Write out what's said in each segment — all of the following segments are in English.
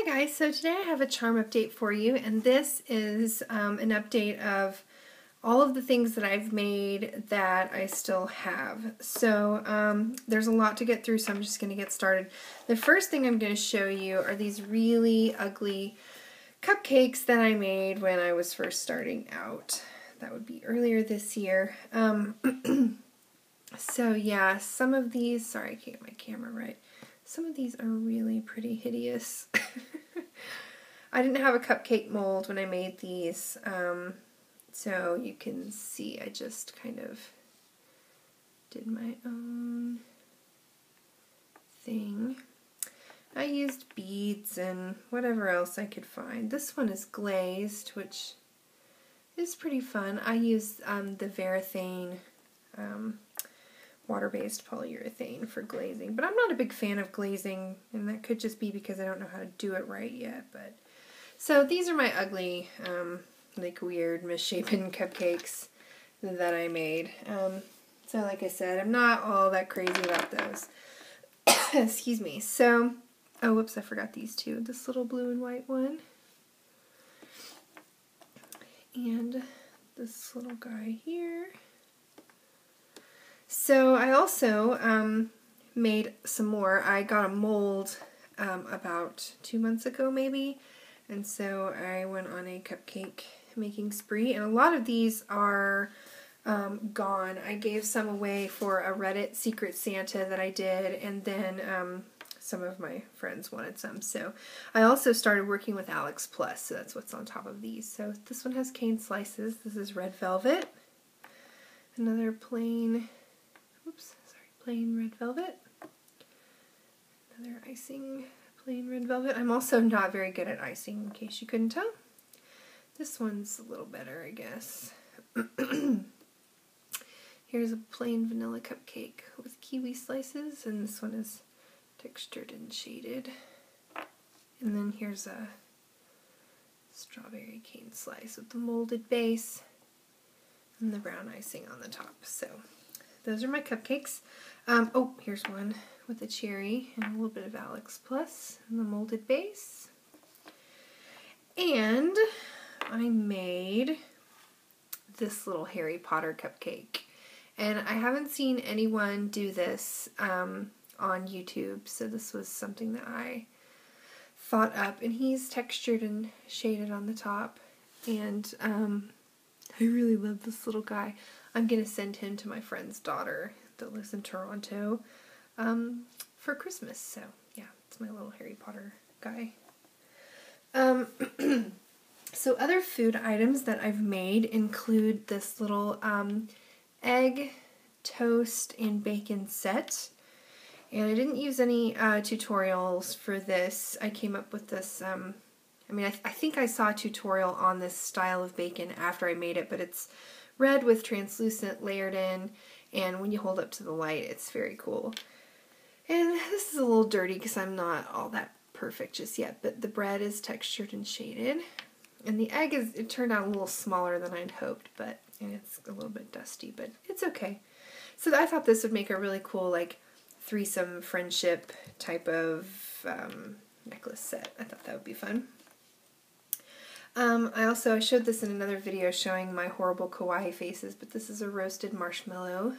Hi guys, so today I have a charm update for you, and this is an update of all of the things that I've made that I still have. So there's a lot to get through, so I'm just going to get started. The first thing I'm going to show you are these really ugly cupcakes that I made when I was first starting out. That would be earlier this year. So yeah, some of these, sorry I can't get my camera right. Some of these are really pretty hideous. I didn't have a cupcake mold when I made these, so you can see I just kind of did my own thing. I used beads and whatever else I could find. This one is glazed, which is pretty fun. I used the Varathane water-based polyurethane for glazing, but I'm not a big fan of glazing, and that could just be because I don't know how to do it right yet. But so these are my ugly, like weird misshapen cupcakes that I made. So like I said, I'm not all that crazy about those. Excuse me. So, oh whoops, I forgot these two. This little blue and white one, and this little guy here. So I also made some more. I got a mold about 2 months ago maybe, and so I went on a cupcake making spree, and a lot of these are gone. I gave some away for a Reddit Secret Santa that I did, and then some of my friends wanted some. So I also started working with Alex Plus, so that's what's on top of these. So this one has cane slices. This is red velvet. Another plain plain red velvet. Another icing, plain red velvet. I'm also not very good at icing, in case you couldn't tell. This one's a little better, I guess. Here's a plain vanilla cupcake with kiwi slices, and this one is textured and shaded. And then here's a strawberry cane slice with the molded base and the brown icing on the top. So those are my cupcakes. Oh, here's one with a cherry and a little bit of Alex Plus and the molded base. And I made this little Harry Potter cupcake. And I haven't seen anyone do this on YouTube, so this was something that I thought up. And he's textured and shaded on the top. And I really love this little guy. I'm going to send him to my friend's daughter that lives in Toronto for Christmas. So, yeah, it's my little Harry Potter guy. So other food items that I've made include this little egg, toast, and bacon set. And I didn't use any tutorials for this. I came up with this, I think I saw a tutorial on this style of bacon after I made it, but it's red with translucent layered in, and when you hold up to the light, it's very cool. And this is a little dirty because I'm not all that perfect just yet, but the bread is textured and shaded. And the egg it turned out a little smaller than I'd hoped, and it's a little bit dusty, but it's okay. So I thought this would make a really cool, like, threesome friendship type of necklace set. I thought that would be fun. I showed this in another video showing my horrible kawaii faces, but this is a roasted marshmallow,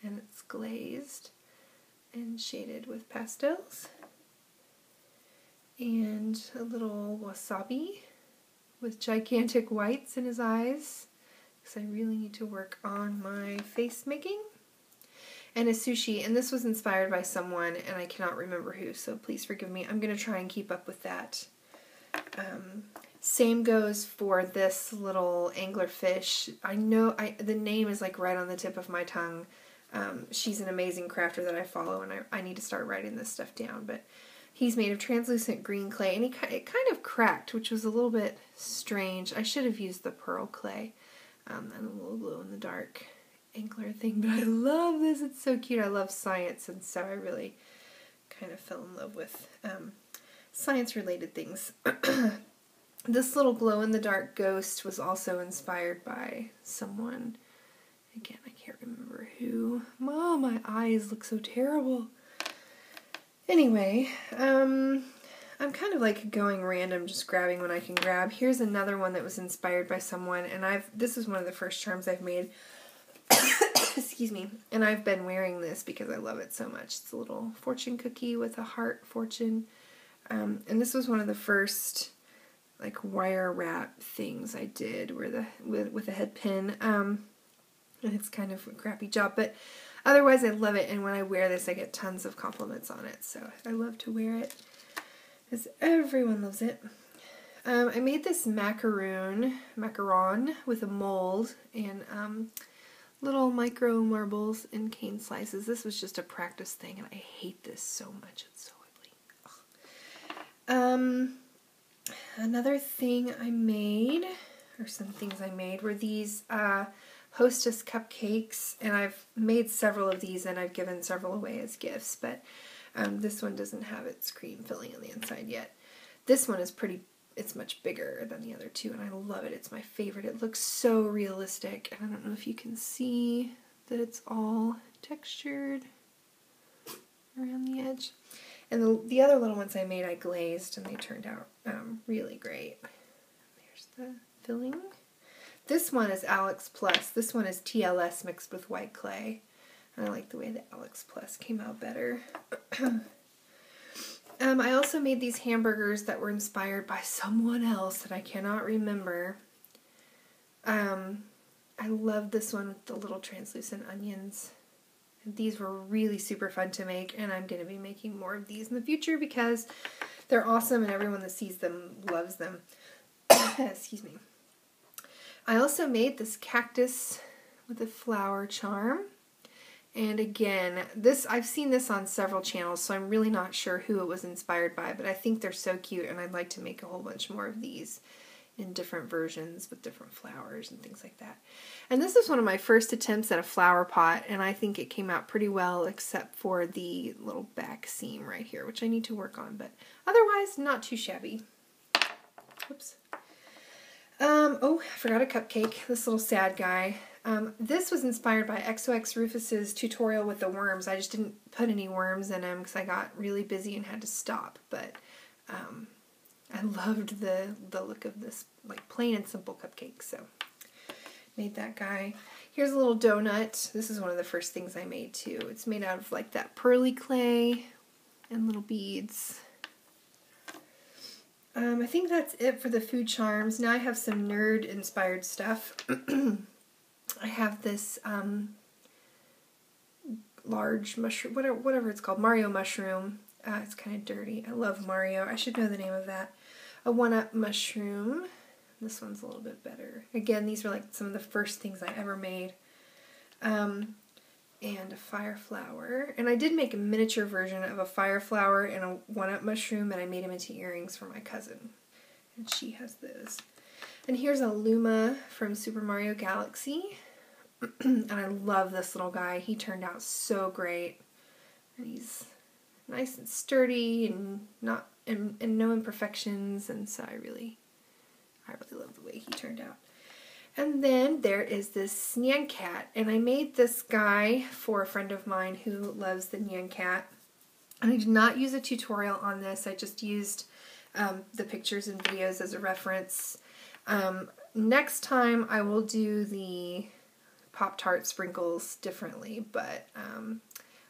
and it's glazed and shaded with pastels. And a little wasabi with gigantic whites in his eyes, because I really need to work on my face making. And a sushi, and this was inspired by someone, and I cannot remember who, so please forgive me. I'm going to try and keep up with that. Same goes for this little anglerfish. I know the name is like right on the tip of my tongue. She's an amazing crafter that I follow, and I need to start writing this stuff down. But he's made of translucent green clay, and it kind of cracked, which was a little bit strange. I should have used the pearl clay and a little glow-in-the-dark angler thing, but I love this. It's so cute. I love science, and so I really kind of fell in love with science-related things. This little glow-in-the-dark ghost was also inspired by someone. Again, I can't remember who. Oh, my eyes look so terrible. Anyway, I'm kind of like going random, just grabbing what I can grab. Here's another one that was inspired by someone, and this is one of the first charms I've made. Excuse me. And I've been wearing this because I love it so much. It's a little fortune cookie with a heart fortune. And this was one of the first like wire wrap things I did where with a head pin. And it's kind of a crappy job, but otherwise I love it. And when I wear this, I get tons of compliments on it. So I love to wear it, because everyone loves it. I made this macaron with a mold and little micro marbles in cane slices. This was just a practice thing, and I hate this so much. It's so ugly. Another thing I made, or some things I made, were these Hostess cupcakes, and I've made several of these, and I've given several away as gifts, but this one doesn't have its cream filling on the inside yet. This one is it's much bigger than the other two, and I love it. It's my favorite. It looks so realistic, and I don't know if you can see that it's all textured around the edge. And the other little ones I made, I glazed, and they turned out really great. There's the filling. This one is Alex Plus. This one is TLS mixed with white clay. And I like the way the Alex Plus came out better. I also made these hamburgers that were inspired by someone else that I cannot remember. I love this one with the little translucent onions. These were really super fun to make, and I'm going to be making more of these in the future because they're awesome and everyone that sees them loves them. Excuse me. I also made this cactus with a flower charm. And again, I've seen this on several channels, so I'm really not sure who it was inspired by, but I think they're so cute, and I'd like to make a whole bunch more of these in different versions with different flowers and things like that. And this is one of my first attempts at a flower pot, and I think it came out pretty well, except for the little back seam right here, which I need to work on, but otherwise not too shabby. Whoops. Oh, I forgot a cupcake. This little sad guy. This was inspired by XOX Rufus's tutorial with the worms. I just didn't put any worms in them because I got really busy and had to stop, but I loved the look of this like plain and simple cupcake, so made that guy. Here's a little donut. This is one of the first things I made too. It's made out of like that pearly clay and little beads. I think that's it for the food charms. Now I have some nerd inspired stuff. I have this large mushroom, whatever it's called, Mario mushroom. It's kind of dirty. I love Mario. I should know the name of that. A 1-up mushroom. This one's a little bit better. Again, these were like some of the first things I ever made. And a fire flower. And I did make a miniature version of a fire flower and a 1-up mushroom, and I made them into earrings for my cousin. And she has those. And here's a Luma from Super Mario Galaxy. And I love this little guy. He turned out so great. And he's nice and sturdy and and no imperfections, and so I really love the way he turned out. And then there is this Nyan cat, and I made this guy for a friend of mine who loves the Nyan cat. And I did not use a tutorial on this. I just used the pictures and videos as a reference. Next time I will do the Pop-Tart sprinkles differently, but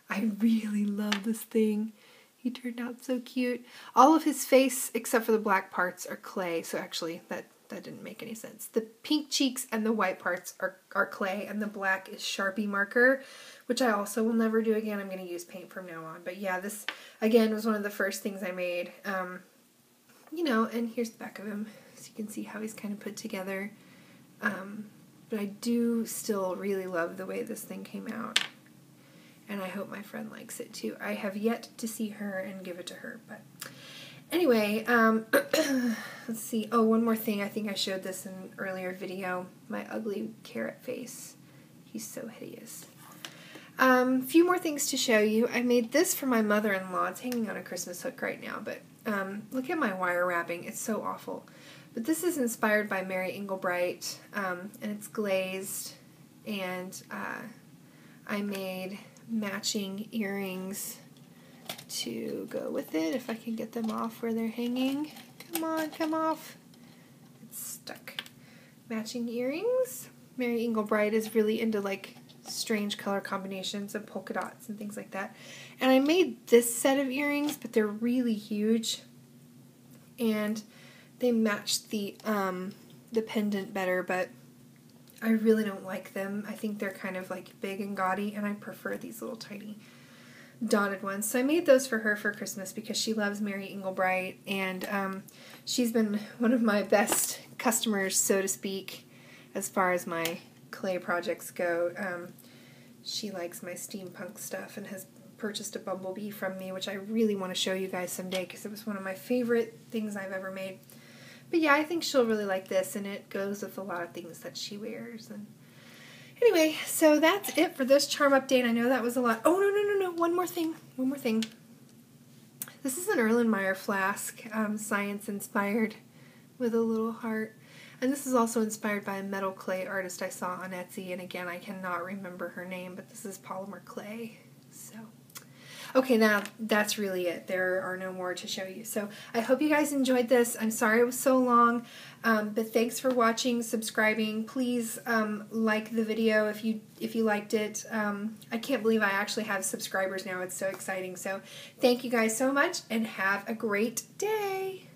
I really love this thing. He turned out so cute. All of his face, except for the black parts, are clay, so actually that didn't make any sense. The pink cheeks and the white parts are clay, and the black is Sharpie marker, which I also will never do again. I'm going to use paint from now on. But yeah, this, again, was one of the first things I made. You know, and here's the back of him, so you can see how he's kind of put together. But I do still really love the way this thing came out. And I hope my friend likes it too. I have yet to see her and give it to her. But anyway, let's see. Oh, one more thing. I think I showed this in an earlier video. My ugly carrot face. He's so hideous. Few more things to show you. I made this for my mother-in-law. It's hanging on a Christmas hook right now. But look at my wire wrapping. It's so awful. But this is inspired by Mary Englebright. And it's glazed. And I made matching earrings to go with it, if I can get them off where they're hanging. Come on, come off. It's stuck. Matching earrings. Mary Englebright is really into like strange color combinations and polka dots and things like that. And I made this set of earrings, but they're really huge. And they matched the pendant better, but I really don't like them. I think they're kind of like big and gaudy, and I prefer these little tiny dotted ones. So I made those for her for Christmas because she loves Mary Englebright, and she's been one of my best customers, so to speak, as far as my clay projects go. She likes my steampunk stuff and has purchased a bumblebee from me, which I really want to show you guys someday because it was one of my favorite things I've ever made. But yeah, I think she'll really like this, and it goes with a lot of things that she wears. And anyway, so that's it for this charm update. I know that was a lot. Oh, no. One more thing. This is an Erlenmeyer flask, science-inspired, with a little heart. And this is also inspired by a metal clay artist I saw on Etsy. And again, I cannot remember her name, but this is Polymer clay. So, okay, now that's really it. There are no more to show you. So I hope you guys enjoyed this. I'm sorry it was so long, but thanks for watching, subscribing. Please like the video if you liked it. I can't believe I actually have subscribers now. It's so exciting. So thank you guys so much, and have a great day.